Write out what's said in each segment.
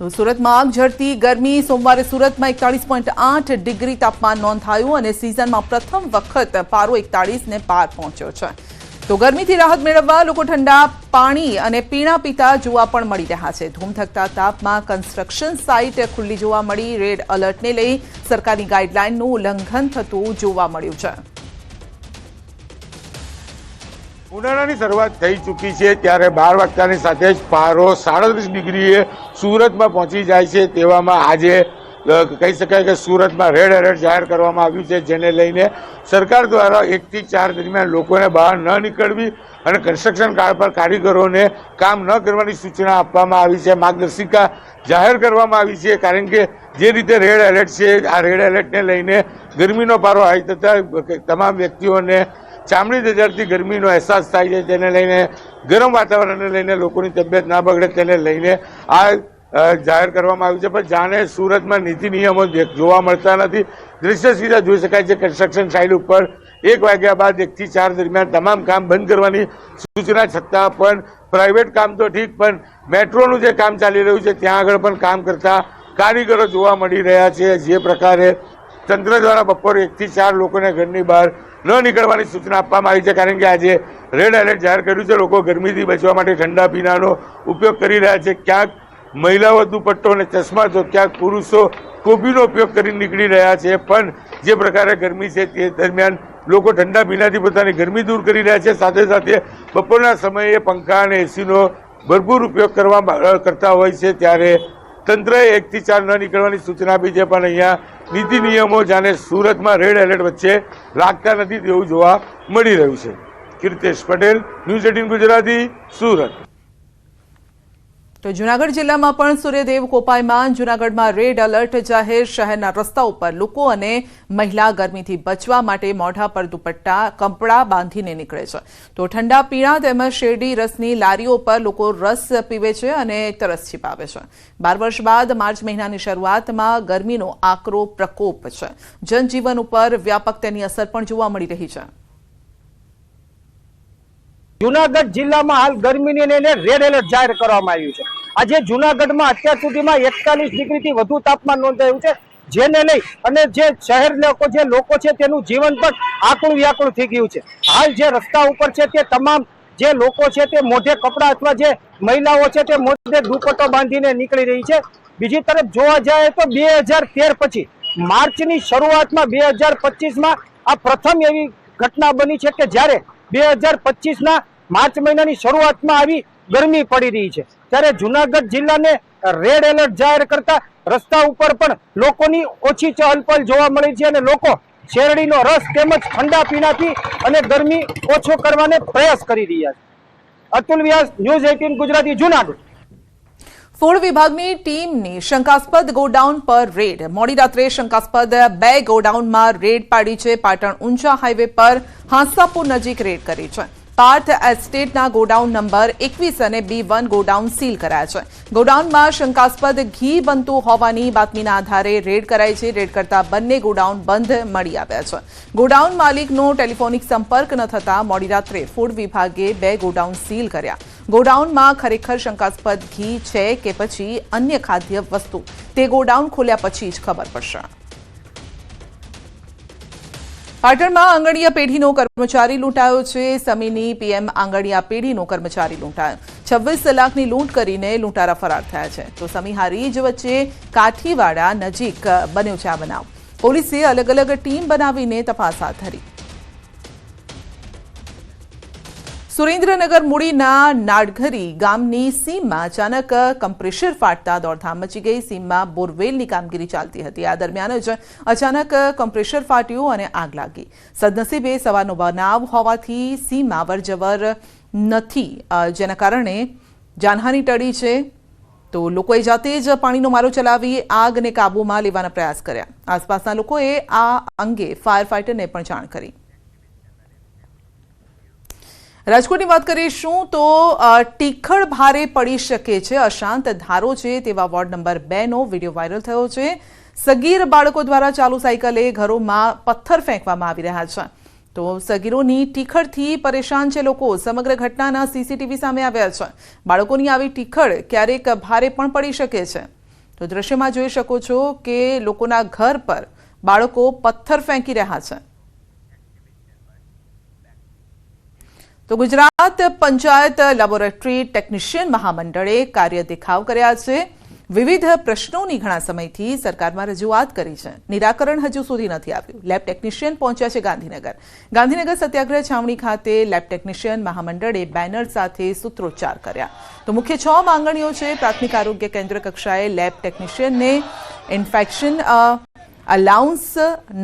તો સુરતમાં આગ ઝરતી ગરમી સોમવારે સુરતમાં 41.8 ડિગ્રી તાપમાન નોંધાયું અને સિઝનમાં પ્રથમ વખત પારો 41 ને પાર પહોંચ્યો છે। તો ગરમીથી રાહત મેળવવા લોકો ઠંડા પાણી અને પીણા પીતા જોવા પણ મળી રહ્યા છે। ધૂમધકતા તાપમાં કન્સ્ટ્રક્શન સાઇટ ખુલ્લી જોવા મળી। રેડ એલર્ટને લઈ સરકારી ગાઈડલાઇનનું ઉલ્લંઘન થતું જોવા મળ્યું છે। ઉનાળાની શરૂઆત થઈ ચૂકી છે ત્યારે 12 વાગ્યાની સાથે જ પારો 37 ડિગ્રીએ સુરતમાં પહોંચી જાય છે। તેવામાં આજે કહી શકાય કે સુરતમાં રેડ એલર્ટ જાહેર કરવામાં આવ્યું છે, જેને લઈને સરકાર દ્વારા 1 થી 4 દરમિયાન લોકોને બહાર ન નીકળવી અને કન્સ્ટ્રક્શન કાર્ડ પર કારીગરોને કામ ન કરવાની સૂચના આપવામાં આવી છે। માર્ગદર્શિકા જાહેર કરવામાં આવી છે, કારણ કે જે રીતે રેડ એલર્ટ છે, આ રેડ એલર્ટને લઈને ગરમીનો પારો હાઈ થતાં તમામ વ્યક્તિઓને ચામડી દર્દથી ગરમીનો અહેસાસ થાય છે, તેને લઈને ગરમ વાતાવરણને લઈને લોકોની તબિયત ના બગડે તેને લઈને આ જાહેર કરવામાં આવ્યું છે। પણ જાણે સુરતમાં નીતિ નિયમો જોવા મળતા નથી। દ્રશ્ય સીધા જોઈ શકાય છે કન્સ્ટ્રક્શન સાઇટ ઉપર 1 વાગ્યા બાદ 1 થી 4 દરમિયાન તમામ કામ બંધ કરવાની સૂચના છતાં પણ પ્રાઇવેટ કામ તો ઠીક, પણ મેટ્રોનું જે કામ ચાલી રહ્યું છે ત્યાં આગળ પણ કામ કરતા કારીગરો જોવા મળી રહ્યા છે। જે પ્રકારે તંત્ર દ્વારા બપોરે 1 થી 4 લોકોને ઘરની બહાર ન નીકળવાની સૂચના આપવામાં આવી છે, કારણ કે આજે રેડ એલર્ટ જાહેર કર્યું છે। લોકો ગરમીથી બચવા માટે ઠંડા પીણાનો ઉપયોગ કરી રહ્યા છે। ક્યાંક મહિલાઓ દુપટ્ટો અને ચશ્મા તો ક્યાંક પુરુષો ટોપીનો ઉપયોગ કરી નીકળી રહ્યા છે। પણ જે પ્રકારે ગરમી છે તે દરમિયાન લોકો ઠંડા પીણાથી પોતાની ગરમી દૂર કરી રહ્યા છે। સાથે સાથે બપોરના સમયે પંખા અને એસીનો ભરપૂર ઉપયોગ કરતા હોય છે, ત્યારે તંત્રએ 1 થી 4 ન નીકળવાની સૂચના આપી છે। પણ અહીંયા નીતિ નિયમો જાણે સુરતમાં રેડ એલર્ટ વચ્ચે લાગતા નથી તેવું જોવા મળી રહ્યું છે। કીર્તેશ પટેલ, ન્યૂઝ 18 ગુજરાતી, સુરત। તો જૂનાગઢ જિલ્લામાં પણ સૂર્યદેવ કોપાયમાન। જૂનાગઢમાં રેડ એલર્ટ જાહેર। શહેરના રસ્તા ઉપર લોકો અને મહિલા ગરમીથી બચવા માટે મોઢા પર દુપટ્ટા કપડાં બાંધીને નીકળે છે। તો ઠંડા પીણા તેમજ શેરડી રસની લારીઓ પર લોકો રસ પીવે છે અને તરસ છીપાવે છે। 12 વર્ષ બાદ માર્ચ મહિનાની શરૂઆતમાં ગરમીનો આકરો પ્રકોપ છે। જનજીવન ઉપર વ્યાપક તેની અસર પણ જોવા મળી રહી છે। જૂનાગઢ જિલ્લામાં હાલ ગરમીને લઈને રેડ એલર્ટ જાહેર કરવામાં આવ્યું છે। આજે જૂનાગઢમાં અત્યાર સુધીમાં 41 ડિગ્રીથી વધુ તાપમાન નોંધાયું છે, જેને લઈ અને જે શહેર લોકો છે તેનું જીવન પણ આકુળ વ્યાકુળ થઈ ગયું છે। હાલ જે રસ્તા ઉપર છે તે તમામ જે લોકો છે તે મોઢે કપડા અથવા જે મહિલાઓ છે તે મોઢે દુપટ્ટો બાંધીને નીકળી રહી છે। બીજી તરફ જોવા જાય તો 2013 પછી માર્ચની શરૂઆતમાં 2025માં આ પ્રથમ એવી ઘટના બની છે કે જ્યારે 2025ના માર્ચ મહિનાની શરૂઆતમાં આવી ગરમી પડી રહી છે। ત્યારે જૂનાગઢ જિલ્લાને રેડ એલર્ટ જાહેર કરતા રસ્તા ઉપર પણ લોકોની ઓછી ચહલપહલ જોવા મળી છે અને લોકો શેરડીનો રસ તેમજ ઠંડા પીણાથી અને ગરમી ઓછો કરવાને પ્રયાસ કરી રહ્યા છે। અતુલ વ્યાસ, ન્યૂઝ 18 ગુજરાતી, જૂનાગઢ। ફૂડ વિભાગની ટીમની શંકાસ્પદ ગોડાઉન પર રેડ। મોડી રાત્રે શંકાસ્પદ 2 ગોડાઉનમાં રેડ પાડી છે। પાટણ ઊંઝા હાઈવે પર હાંસાપુર નજીક રેડ કરી છે। પાર્થ એસ્ટેટના ગોડાઉન નંબર 21 અને B1 ગોડાઉન સીલ કરાયા છે। ગોડાઉનમાં શંકાસ્પદ ઘી બનતું હોવાની બાતમીના આધારે રેડ કરાઈ છે। રેડ કરતા બંને ગોડાઉન બંધ મળી આવ્યા છે। ગોડાઉન માલિકનો ટેલિફોનિક સંપર્ક ન થતા મોડી રાત્રે ફૂડ વિભાગે 2 ગોડાઉન સીલ કર્યા। ગોડાઉનમાં ખરેખર શંકાસ્પદ ઘી છે કે પછી અન્ય ખાદ્ય વસ્તુ, તે ગોડાઉન ખોલ્યા પછી જ ખબર પડશે। પાટણમાં આંગણિયા પેઢીનો કર્મચારી લૂંટાયો છે। સમીની પીએમ આંગણિયા પેઢીનો કર્મચારી લૂંટાયો। 26 લાખની લૂંટ કરીને લૂંટારા ફરાર થયા છે। તો સમી હારીજ વચ્ચે કાઠીવાડા નજીક બન્યો છે આ બનાવ। પોલીસે અલગ અલગ ટીમ બનાવીને તપાસ હાથ ધરી। સુરેન્દ્રનગર મૂડીના નાડઘરી ગામની સીમમાં અચાનક કમ્પ્રેસર ફાટતા દોડધામ મચી ગઈ। સીમમાં બોરવેલની કામગીરી ચાલતી હતી। આ દરમિયાન જ અચાનક કમ્પ્રેસર ફાટ્યું અને આગ લાગી। સદનસીબે સવારનો બનાવ હોવાથી સીમમાં અવરજવર નથી, જેના કારણે જાનહાની ટળી છે। તો લોકોએ જાતે જ પાણીનો મારો ચલાવી આગને કાબૂમાં લેવાના પ્રયાસ કર્યા। આસપાસના લોકોએ આ અંગે ફાયર ફાઇટરને પણ જાણ કરી। રાજકોટની વાત કરીશું તો ટીખળ ભારે પડી શકે છે। અશાંત ધારો છે તેવા વોર્ડ નંબર 2નો વિડીયો વાયરલ થયો છે। સગીર બાળકો દ્વારા ચાલુ સાયકલે ઘરોમાં પથ્થર ફેંકવામાં આવી રહ્યા છે। તો સગીરોની ટીખળથી પરેશાન છે લોકો। સમગ્ર ઘટનાના સીસીટીવી સામે આવ્યા છે। બાળકોની આવી ટીખળ ક્યારેક ભારે પણ પડી શકે છે। તો દ્રશ્યમાં જોઈ શકો છો કે લોકોના ઘર પર બાળકો પથ્થર ફેંકી રહ્યા છે। તો ગુજરાત પંચાયત લેબોરેટરી ટેકનિશિયન મહામંડળે કાર્ય દેખાવ કર્યા છે। વિવિધ પ્રશ્નોની ઘણા સમયથી સરકારમાં રજૂઆત કરી છે, નિરાકરણ હજુ સુધી નથી આવ્યું। લેબ ટેકનિશિયન પહોંચ્યા છે ગાંધીનગર સત્યાગ્રહ છાવણી ખાતે લેબ ટેકનિશિયન મહામંડળે બેનર સાથે સૂત્રોચ્ચાર કર્યા। તો મુખ્ય 6 માંગણીઓ છે। પ્રાથમિક આરોગ્ય કેન્દ્ર કક્ષાએ લેબ ટેકનિશિયનને infection allowance,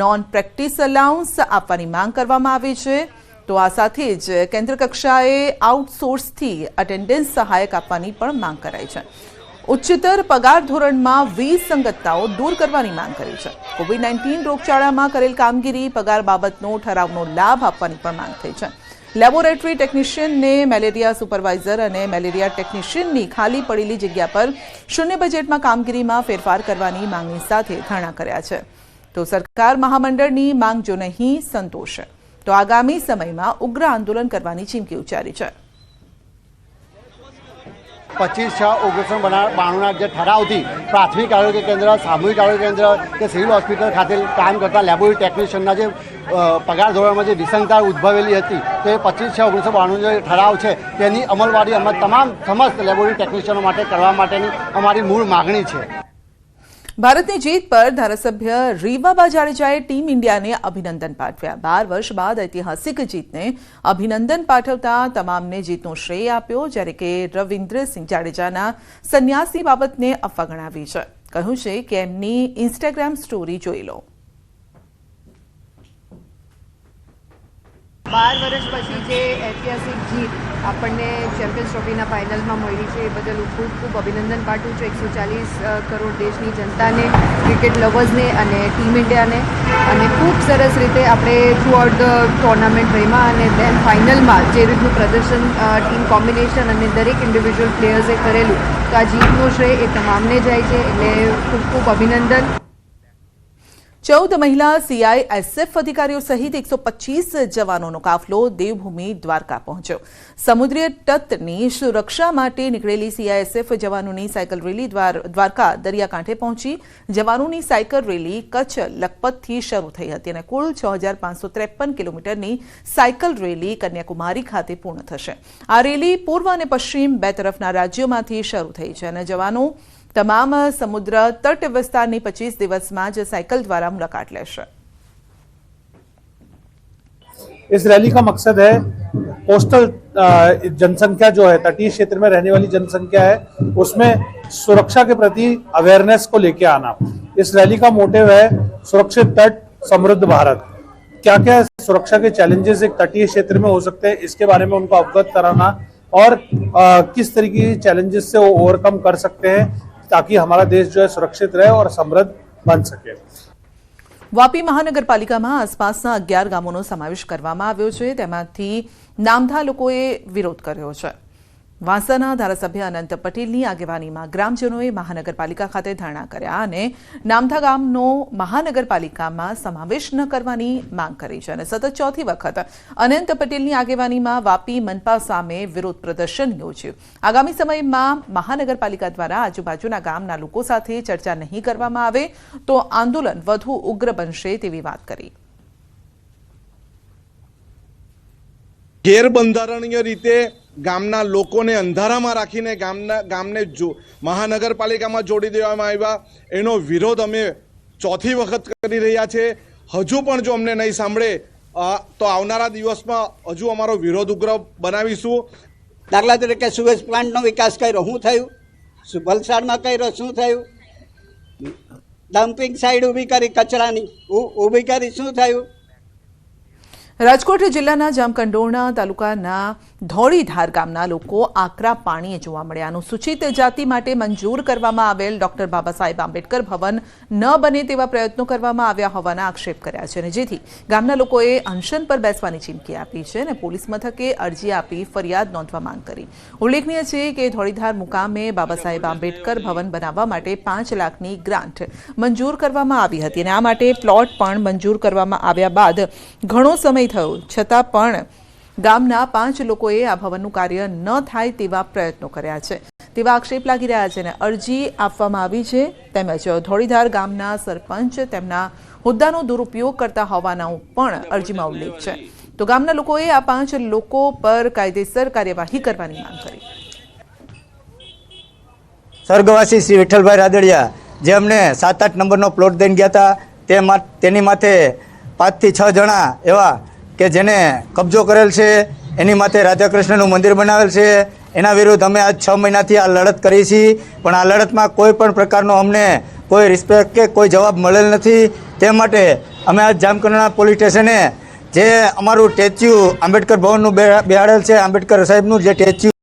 non practice allowance આપવાની માંગ કરવામાં આવી છે। તો આ સાથે જ કેન્દ્ર કક્ષાએ આઉટસોર્સથી અટેન્ડન્સ સહાયક આપવાની પણ માંગ કરાઈ છે। ઉચ્ચતર પગાર ધોરણમાં વિસંગતતાઓ દૂર કરવાની માંગ કરી છે। કોવિડ-19 રોગચાળામાં કરેલ કામગીરી, પગાર બાબતનો ઠરાવનો લાભ આપવાની પણ માંગ થઈ છે। લેબોરેટરી ટેકનિશિયનને મેલેરિયા સુપરવાઇઝર અને મેલેરિયા ટેકનિશિયનની ખાલી પડેલી જગ્યા પર શૂન્ય બજેટમાં કામગીરીમાં ફેરફાર કરવાની માંગણી સાથે ધરણા કર્યા છે। તો સરકાર મહામંડળની માંગ જો નહીં સંતોષે તો આગામી સમયમાં ઉગ્ર આંદોલન કરવાની ચીમકી ઉચ્ચારી છે। 25/6/1992 જે ઠરાવથી પ્રાથમિક આરોગ્ય કેન્દ્ર, સામૂહિક આરોગ્ય કેન્દ્ર કે સિવિલ હોસ્પિટલ ખાતે કામ કરતા લેબોરેટરી ટેકનિશિયનના જે પગાર ધોરણમાં જે વિસંગતતા ઉદ્ભવેલી હતી, તો એ 25/6/1992 જે ઠરાવ છે તેની અમલવારી અમે તમામ સમસ્ત લેબોરેટરી ટેકનિશિયનો માટે કરવા માટેની અમારી મૂળ માગણી છે। ભારતની જીત પર ધારાસભ્ય રીવાબા જાડેજાએ ટીમ ઇન્ડિયાને અભિનંદન પાઠવ્યા। 12 વર્ષ બાદ ઐતિહાસિક જીતને અભિનંદન પાઠવતા તમામને જીતનો શ્રેય આપ્યો, જ્યારે કે રવિન્દ્રસિંહ જાડેજાના સંન્યાસની બાબતને અફવા ગણાવી છે। કહ્યું છે કે એમની ઇન્સ્ટાગ્રામ સ્ટોરી જોઈ લો। 12 વર્ષ પછી જે ઐતિહાસિક જીત આપણને ચેમ્પિયન્સ ટ્રોફીના ફાઇનલમાં મળી છે, એ બદલ હું ખૂબ ખૂબ અભિનંદન પાઠવું છું 140 કરોડ દેશની જનતાને, ક્રિકેટ લવર્સને અને ટીમ ઇન્ડિયાને। અને ખૂબ સરસ રીતે આપણે થ્રુ આઉટ ધ ટુર્નામેન્ટ રહીમાં અને દેન ફાઇનલમાં જે રીતનું પ્રદર્શન, ટીમ કોમ્બિનેશન અને દરેક ઇન્ડિવિજ્યુઅલ પ્લેયર્સે કરેલું, તો આ જીતનો શ્રેય એ તમામને જાય છે, એટલે ખૂબ ખૂબ અભિનંદન। 14 મહિલા CISF અધિકારીઓ સહિત 125 જવાનોનો કાફલો દેવભૂમિ દ્વારકા પહોંચ્યો। સમુદ્રીય તટની સુરક્ષા માટે નીકળેલી CISF જવાનોની સાયકલ રેલી દ્વારકા દરિયાકાંઠે પહોંચી। જવાનોની સાયકલ રેલી કચ્છ લખપતથી શરૂ થઈ હતી અને કુલ 6553 કિલોમીટરની સાયકલ રેલી કન્યાકુમારી ખાતે પૂર્ણ થશે। આ રેલી પૂર્વ અને પશ્ચિમ બે તરફના રાજ્યોમાંથી શરૂ થઈ છે અને જવાનો તમામ સમુદ્ર તટ વિસ્તારની 25 દિવસમાં જ साइकिल द्वारा मुलाकात लेशे। इस रैली का मकसद है कोस्टल जनसंख्या जो है, तटीय क्षेत्र में रहने वाली जनसंख्या है, उसमें सुरक्षा के प्रति अवेयरनेस को लेके आना। इस रैली का मोटिव है सुरक्षित तट समृद्ध भारत। क्या क्या सुरक्षा के चैलेंजेस एक तटीय क्षेत्र में हो सकते हैं, इसके बारे में उनको अवगत कराना और किस तरीके के चैलेंजेस से वो ओवरकम कर सकते हैं ताकि हमारा देश जो है सुरक्षित रहे और समृद्ध बन सके। વાપી મહાનગરપાલિકામાં આસપાસના 11 ગામોનો સમાવેશ કરવામાં આવ્યો છે, તેમાંથી નામધા લોકોએ વિરોધ કર્યો છે। વાંસાના ધારાસભ્ય અનંત પટેલની આગેવાનીમાં ગ્રામજનોએ મહાનગરપાલિકા ખાતે ધરણા કર્યા અને નામધા ગામનો મહાનગરપાલિકામાં સમાવેશ ન કરવાની માંગ કરી છે અને સતત ચોથી વખત અનંત પટેલની આગેવાનીમાં વાપી મનપા સામે વિરોધ પ્રદર્શન યોજ્યું। આગામી સમયમાં મહાનગરપાલિકા દ્વારા આજુબાજુના ગામના લોકો સાથે ચર્ચા નહીં કરવામાં આવે તો આંદોલન વધુ ઉગ્ર બનશે તેવી વાત કરી। ગેરબંધારણીય રીતે ગામના લોકોને અંધારામાં રાખીને ગામને મહાનગરપાલિકામાં જોડી દેવામાં આવ્યા, એનો વિરોધ અમે ચોથી વખત કરી રહ્યા છે। હજુ પણ જો અમને નહીં સાંભળે તો આવનારા દિવસમાં હજુ અમારો વિરોધ ઉગ્ર બનાવીશું। દાખલા તરીકે સુએઝ પ્લાન્ટનો વિકાસ કર્યો, શું થયું? વલસાડમાં કર્યો, શું થયું? ડમ્પિંગ સાઇડ ઊભી કરી કચરાની, ઊભી કરી, શું થયું? રાજકોટ જિલ્લાના જામકંડોરણા તાલુકાના ધોળીધાર ગામના લોકો આકરા પાણીએ જોવા મળ્યા। અનુસૂચિત જાતિ માટે મંજૂર કરવામાં આવેલ ડોક્ટર બાબાસાહેબ આંબેડકર ભવન ન બને તેવા પ્રયત્નો કરવામાં આવ્યા હોવાના આક્ષેપ કર્યા છે અને જેથી ગામના લોકોએ અનશન પર બેસવાની ચીમકી આપી છે અને પોલીસ મથકે અરજી આપી ફરિયાદ નોંધવા માંગ કરી। ઉલ્લેખનીય છે કે ધોળીધાર મુકામે બાબાસાહેબ આંબેડકર ભવન બનાવવા માટે 5 લાખની ગ્રાન્ટ મંજૂર કરવામાં આવી હતી અને આ માટે પ્લોટ પણ મંજૂર કરવામાં આવ્યા બાદ ઘણો સમય થયો છતાં પણ ગામના 5 લોકોએ આ ભવનનું કાર્ય ન થાય તેવા પ્રયત્નો કર્યા છે તેવા આક્ષેપ લાગી રહ્યા છે અને અરજી આપવામાં આવી છે તેમજ ધોળીધાર ગામના સરપંચ તેમના હોદ્દાનો દુરુપયોગ કરતા હોવાનો પણ અરજીમાં ઉલ્લેખ છે તો ગામના લોકોએ આ 5 લોકો પર કાયદેસર કાર્યવાહી કરવાની માંગ કરી. સ્વર્ગવાસી શ્રી વિઠ્ઠલભાઈ રાદડિયા જે અમને 7-8 નંબરનો પ્લોટ દઈને ગયા હતા તેની માથે 5 થી 6 જણા એવા કે જેને કબજો કરેલ છે, એની માથે રાધાકૃષ્ણનું મંદિર બનાવેલ છે, એના વિરુદ્ધ અમે આજ 6 મહિનાથી આ લડત કરી છીએ, પણ આ લડતમાં કોઈ પણ પ્રકારનો અમને કોઈ રિસ્પેક્ટ કે કોઈ જવાબ મળેલ નથી. તે માટે અમે આજ જામકંડોરણા પોલીસ સ્ટેશને જે અમારું સ્ટેચ્યુ આંબેડકર ભવનનું બેહાડેલ છે, આંબેડકર સાહેબનું જે સ્ટેચ્યુ